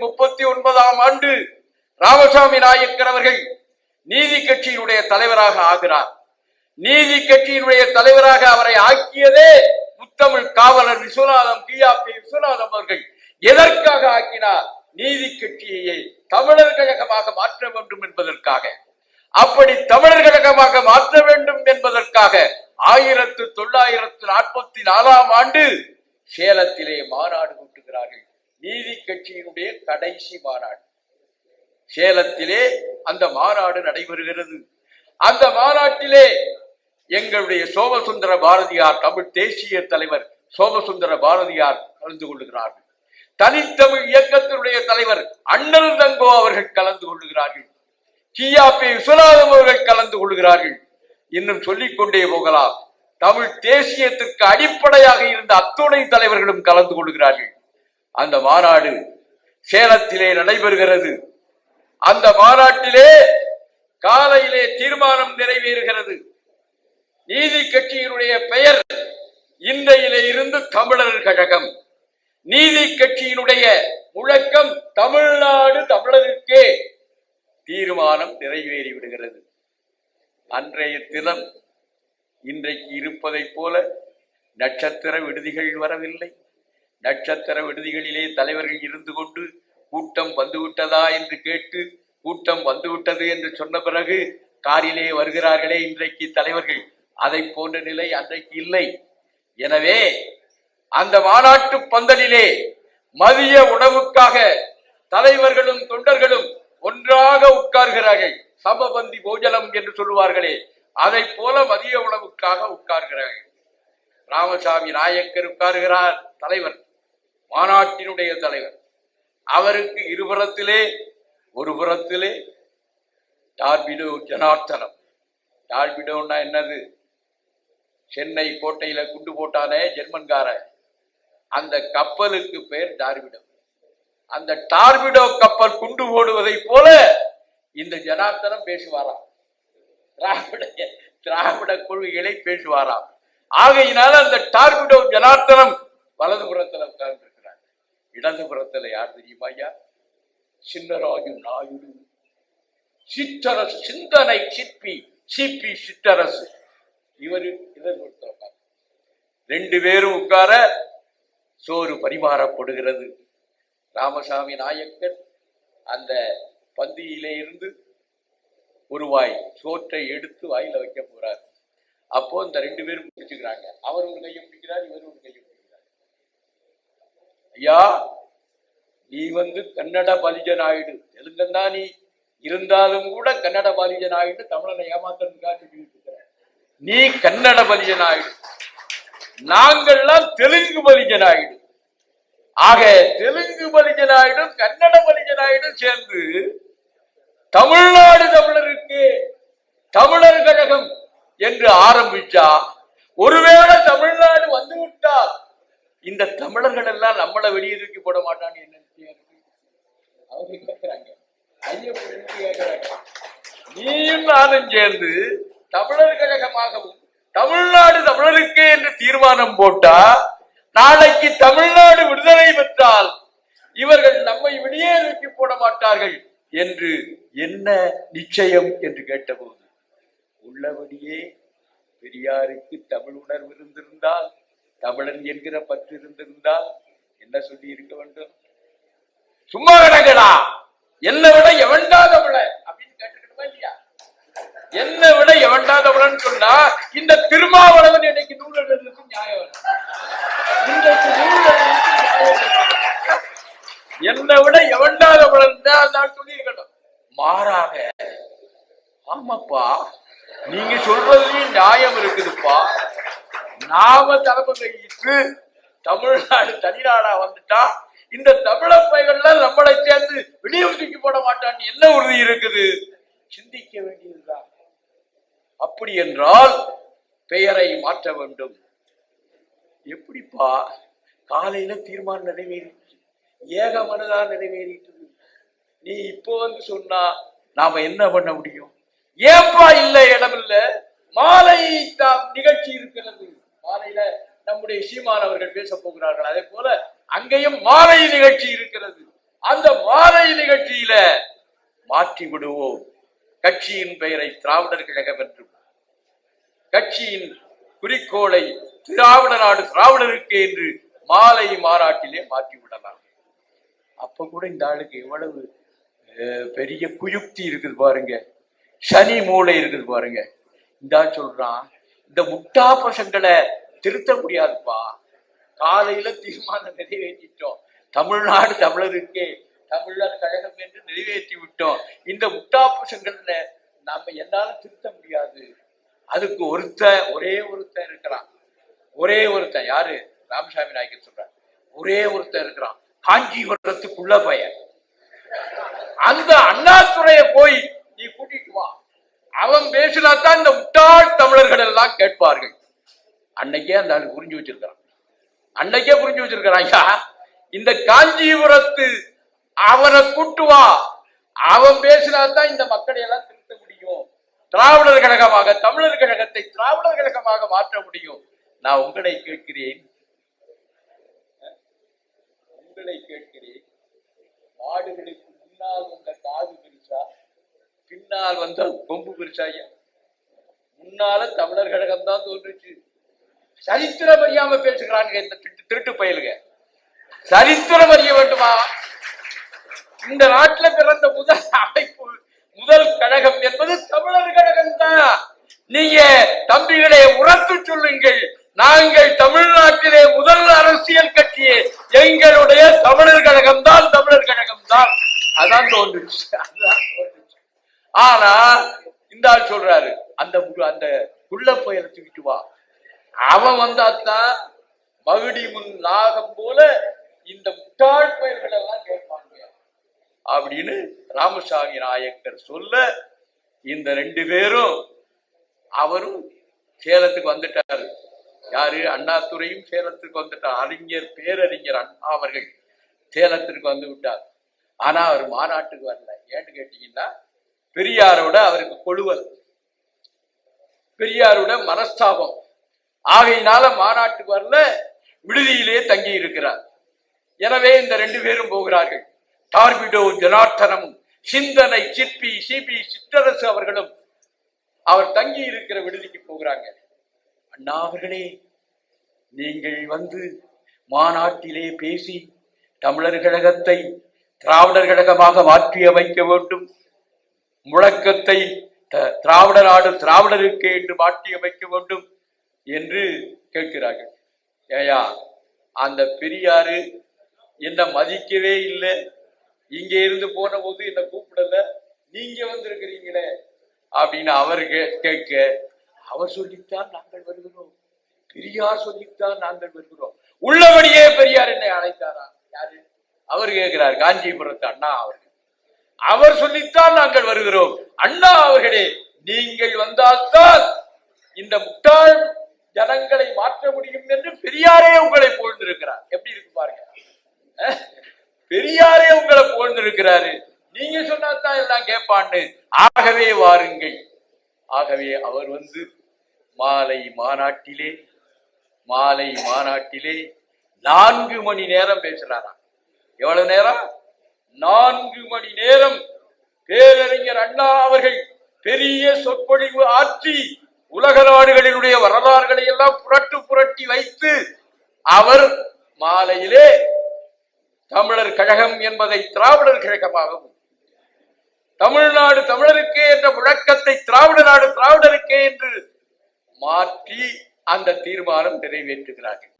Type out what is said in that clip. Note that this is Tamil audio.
1939 ராமசாமி நாயக்கர் அவர்கள் நீதி கட்சியினுடைய தலைவராக ஆகிறார். நீதி கட்சியினுடைய தலைவராக அவரை ஆக்கியதே முத்தமிழ் காவலர் விஸ்வநாதம் கியாபி விஸ்வநாதம் அவர்கள். எதற்காக ஆக்கினார்? நீதி கட்சியை தமிழர் கழகமாக மாற்ற வேண்டும் என்பதற்காக. அப்படி தமிழர் கழகமாக மாற்ற வேண்டும் என்பதற்காக 1944 சேலத்திலே மாநாடு கூட்டுகிறார்கள். நீதி கட்சியினுடைய கடைசி மாநாடு சேலத்திலே அந்த மாநாடு நடைபெறுகிறது. அந்த மாநாட்டிலே எங்களுடைய சோமசுந்தர பாரதியார், தமிழ் தேசிய தலைவர் சோமசுந்தர பாரதியார் கலந்து கொள்ளுகிறார்கள். தனித்தமிழ் இயக்கத்தினுடைய தலைவர் அண்ணல் தங்கோ அவர்கள் கலந்து கொள்ளுகிறார்கள். கியாபி விஸ்வநாதம் அவர்கள் கலந்து கொள்கிறார்கள். இன்னும் சொல்லிக் கொண்டே போகலாம். தமிழ் தேசியத்திற்கு அடிப்படையாக இருந்த அத்துணை தலைவர்களும் கலந்து கொள்கிறார்கள். அந்த மாநாடு சேலத்திலே நடைபெறுகிறது. அந்த மாநாட்டிலே காலையிலே தீர்மானம் நிறைவேறுகிறது. நீதி கட்சியினுடைய பெயர் இன்றையிலே இருந்து தமிழர் கழகம். நீதி கட்சியினுடைய முழக்கம் தமிழ்நாடு தமிழருக்கே. தீர்மானம் நிறைவேறி விடுகிறது. அன்றைய தினம் இன்றைக்கு இருப்பதை போல நட்சத்திர விடுதிகள் வரவில்லை. நட்சத்திர விடுதிகளிலே தலைவர்கள் இருந்து கொண்டு கூட்டம் வந்துவிட்டதா என்று கேட்டு கூட்டம் வந்துவிட்டது என்று சொன்ன பிறகு காரிலே வருகிறார்களே இன்றைக்கு தலைவர்கள், அதை போன்ற நிலை அன்றைக்கு இல்லை. எனவே அந்த மாநாட்டு பந்தலிலே மதிய உணவுக்காக தலைவர்களும் தொண்டர்களும் ஒன்றாக உட்கார்கிறார்கள். சமபந்தி போஜனம் என்று சொல்லுவார்களே, அதை போல மதிய உணவுக்காக உட்கார்கிறார்கள். ராமசாமி நாயக்கர் உட்கார்கிறார், தலைவர், மாநாட்டினுடைய தலைவர். அவருக்கு இருபுறத்திலே, ஒரு புறத்திலே டார்பிடோ ஜனார்த்தனம். டார்பிடோன்னா என்னது? சென்னை கோட்டையில குண்டு போட்டானே ஜெர்மன்கார, அந்த கப்பலுக்கு பெயர் டார்பிடோ. அந்த டார்பிடோ கப்பல் குண்டு போடுவதை போல இந்த ஜனார்த்தனம் பேசுவாராம். திராவிட கொள்கைகளை பேசுவாராம். ஆகையினால அந்த டார்பிடோ ஜனார்த்தனம் வலது புறத்துல உட்கார்ந்து இருக்கிறார். இடது புறத்துல யார் தெரியுமா? ஐயா, சின்னராஜு நாயுடு, சிற்றரசு சிந்தனை சிற்பி சிபி சிற்றரசு. இவரு உட்கார். ரெண்டு பேரும் உட்கார சோறு பரிமாறப்படுகிறது. ராமசாமி நாயக்கர் அந்த பந்தியிலே இருந்து ஒரு வாய் சோற்றை எடுத்து வாயில வைக்க போறார். அப்போ இந்த ரெண்டு பேரும் பிடிச்சுக்கிறாங்க. அவர் ஒரு கையை பிடிக்கிறார், இவர் ஒரு கையை பிடிக்கிறார். ஐயா, நீ கன்னட பலிஜ நாயுடு, தெலுங்கன் தான் நீ, இருந்தாலும் கூட கன்னட பலிஜ நாயுடு தமிழனை ஏமாத்துறதுக்காக சொல்லிட்டு, நீ கன்னட பலிஜ நாயுடு, நாங்கள்லாம் தெலுங்கு பலிஜ நாயுடு. ஆக தெலுங்கு பலிஜ நாயுடும் கன்னட பலிஜ நாயுடும் சேர்ந்து தமிழ்நாடு தமிழருக்கு தமிழர் கழகம் என்று ஆரம்பிச்சா, ஒருவேளை தமிழ்நாடு வந்துவிட்டால் இந்த தமிழர்கள் எல்லாம் நம்மளை வெளியே தூக்கி போட மாட்டான்னு என்ன அவங்க கேட்கிறாங்க. நீயும் நானும் சேர்ந்து தமிழர் கழகமாகவும் தமிழ்நாடு தமிழருக்கே என்று தீர்மானம் போட்டா, நாளைக்கு தமிழ்நாடு விடுதலை பெற்றால் இவர்கள் நம்மை வெளியே தூக்கி போட மாட்டார்கள் என்று என்ன நிச்சயம் என்று கேட்டபோது, உள்ளபடியே பெரியாருக்கு தமிழ் உணர்வு இருந்திருந்தால், தமிழன் என்கிற பற்று இருந்திருந்தால் என்ன சொல்லி இருக்க வேண்டும்? சும்மா கிடங்கடா, என்னை விட எவன்டா தமிழ அப்படின்னு கேட்டுக்கிட்டுமா இல்லையா? என்னை விட எவன்டா தமிழன்னு சொன்னா இந்த திருமாவளவன் இன்னைக்கு நூல் எழுதுறதுக்கு நியாயம். இன்றைக்கு நூல் எழுதுறதுக்கு நியாயம். என்னை விட எவன்டா தமிழன் தான் சொல்லி இருக்கட்டும். மாறாக, ஆமாப்பா நீங்க சொல்றதுலயும் நியாயம் இருக்குதுப்பா, நாம தலைமை கையிட்டு தமிழ்நாடு தனிநாடா வந்துட்டா இந்த தமிழ பைகள்லாம் நம்மளை சேர்ந்து வெளியே தூக்கி போட மாட்டான்னு என்ன உறுதி இருக்குது? சிந்திக்க வேண்டியதுதான். அப்படி என்றால் பெயரை மாற்ற வேண்டும். எப்படிப்பா? காலையில தீர்மானம் நிறைவேறிச்சு, ஏக மனதா நிறைவேறிட்டு, நீ இப்போ சொன்னா நாம என்ன பண்ண முடியும்? ஏப்பா இல்ல, இடம் இல்ல, மாலை நிகழ்ச்சி இருக்கிறது, மாலையில நம்முடைய சீமான் அவர்கள் பேச போகிறார்கள், அதே போல அங்கேயும் மாலை நிகழ்ச்சி இருக்கிறது. அந்த மாலை நிகழ்ச்சியில மாற்றி விடுவோம். கட்சியின் பெயரை திராவிடர் கழகம் என்றும் கட்சியின் குறிக்கோளை திராவிட நாடு திராவிடருக்கு என்று மாலை மாநாட்டிலே மாற்றி விடலாம். அப்ப கூட இந்த ஆளுக்கு எவ்வளவு பெரிய குயுக்தி இருக்குது பாருங்க, சனி மூளை இருக்குது பாருங்க. இந்த ஆள் சொல்றான், இந்த முட்டா பசங்களை திருத்த முடியாதுப்பா, காலையில தீர்மானம் நிறைவேற்றிட்டோம், தமிழ்நாடு தமிழருக்கே தமிழர் கழகம் என்று நிறைவேற்றி விட்டோம், இந்த முட்டா பசங்களை நம்ம என்னால திருத்த முடியாது. அதுக்கு ஒரே ஒருத்தன் இருக்கிறான், ஒரே ஒருத்தன். யாரு? ராமசாமி நாயக்கர் சொல்ற ஒரே ஒருத்தன் இருக்கிறான், காஞ்சிபுரத்துக்குள்ள பையன். அந்த அண்ணாதுரைய போய் நீ கூட்டிட்டு வா, அவன் பேசினாத்தான் இந்த முட்டாள் தமிழர்கள் எல்லாம் கேட்பார்கள். அன்னைக்கே அந்த ஆளு புரிஞ்சு வச்சிருக்கிறான், அன்னைக்கே புரிஞ்சு வச்சிருக்கிறான். ஐயா, இந்த காஞ்சிபுரத்து அவனை கூட்டு வா, அவன் பேசினாத்தான் இந்த மக்களை எல்லாம் திருத்த முடியும், திராவிடர் கழகமாக தமிழர் கழகத்தை திராவிடர் கழகமாக மாற்ற முடியும். நான் உங்களை கேட்கிறேன், மாடுகளுக்கு முன்னால் வந்த காது பெருசா, பின்னால் வந்த கொம்பு பெருசா? முன்னால தமிழர் கழகம் தான் தோன்றுச்சு. சரித்திரம் அறியாம பேசுகிறாங்க இந்த திருட்டு பயலுங்க. சரித்திரம் அறிய வேண்டுமா? இந்த நாட்டில் பிறந்த முதல் அமைப்பு, முதல் கழகம் என்பது தமிழர் கழகம் தான். நீங்க தம்பிகளை உரத்து சொல்லுங்கள், நாங்கள் தமிழ்நாட்டிலே முதல் அரசியல் கட்சியே எங்களுடைய தமிழர் கழகம் தான், தமிழர் கழகம் தான். அதான் தோன்றுச்சு. ஆனா இந்த ஆள் சொல்றாரு, அந்த குள்ள புயலை தூக்கிட்டு வா, அவன் வந்தாத்தான் மகுடி முன் நாகம் போல இந்த முட்டாள் புயல்கள் எல்லாம் கேட்பாங்க அப்படின்னு ராமசாமி நாயக்கர் சொல்ல, இந்த ரெண்டு பேரும் அவரும் சேலத்துக்கு வந்துட்டாரு. யாரு? அண்ணாதுரையும் சேலத்துக்கு வந்துட்டார். அறிஞர் பேரறிஞர் அண்ணா அவர்கள் சேலத்திற்கு வந்து விட்டார். ஆனா அவர் மாநாட்டுக்கு வரல. ஏன்னு கேட்டீங்கன்னா, பெரியாரோட அவருக்கு கொழுவல், பெரியாரோட மனஸ்தாபம் ஆகையினால மாநாட்டுக்கு வரல, விடுதியிலே தங்கி இருக்கிறார். எனவே இந்த ரெண்டு பேரும் போகிறார்கள். டார்பிடோ ஜனார்த்தனமும் சிந்தனை சிற்பி சிபி சிற்றரசு அவர்களும் அவர் தங்கி இருக்கிற விடுதிக்கு போகிறாங்க. அண்ணா அவர்களே, நீங்கள் வந்து மாநாட்டிலே பேசி தமிழர் கழகத்தை திராவிடர் கழகமாக மாற்றி அமைக்க வேண்டும், முழக்கத்தை திராவிட நாடு திராவிடருக்கு என்று மாற்றி அமைக்க வேண்டும் என்று கேட்கிறார்கள். ஏயா, அந்த பெரியாரு என்ன மதிக்கவே இல்லை, இங்க இருந்து போன போது என்ன கூப்பிடல, நீங்க வந்திருக்கிறீங்களே அப்படின்னு அவர் கேட்க, அவர் சொல்லித்தான் நாங்கள் வருகிறோம், பெரியார் சொல்லித்தான் நாங்கள் வருகிறோம். உள்ளபடியே பெரியார் என்னை அழைத்தாரா? யாரு? அவர் கேட்கிறார், காஞ்சிபுரத்து அண்ணா அவர்கள். அவர் சொல்லித்தான் நாங்கள் வருகிறோம். அண்ணா அவர்களே, நீங்கள் வந்தால்தான் இந்த முட்டாள் ஜனங்களை மாற்ற முடியும் என்று பெரியாரே உங்களை புகழ்ந்திருக்கிறார். எப்படி இருக்கு பாருங்க, பெரியாரே உங்களை புகழ்ந்திருக்கிறாரு, நீங்க சொன்னாதான் எல்லாம் கேட்பான்னு. ஆகவே வாருங்கள். ஆகவே அவர் வந்து மாலை மாநாட்டிலே 4 மணி நேரம் பேசுறாராம். எவ்வளவு நேரம்? 4 மணி நேரம் பேரறிஞர் அண்ணா அவர்கள் பெரிய சொற்பொழிவு ஆற்றி உலக நாடுகளினுடைய வரலாறுகளை எல்லாம் புரட்டி வைத்து அவர் மாலையிலே தமிழர் கழகம் என்பதை திராவிடர் கழகமாகவும், தமிழ்நாடு தமிழருக்கே என்ற முழக்கத்தை திராவிட நாடு திராவிடருக்கே என்று மாற்றி அந்த தீர்மானம் நிறைவேற்றுகிறார்கள்.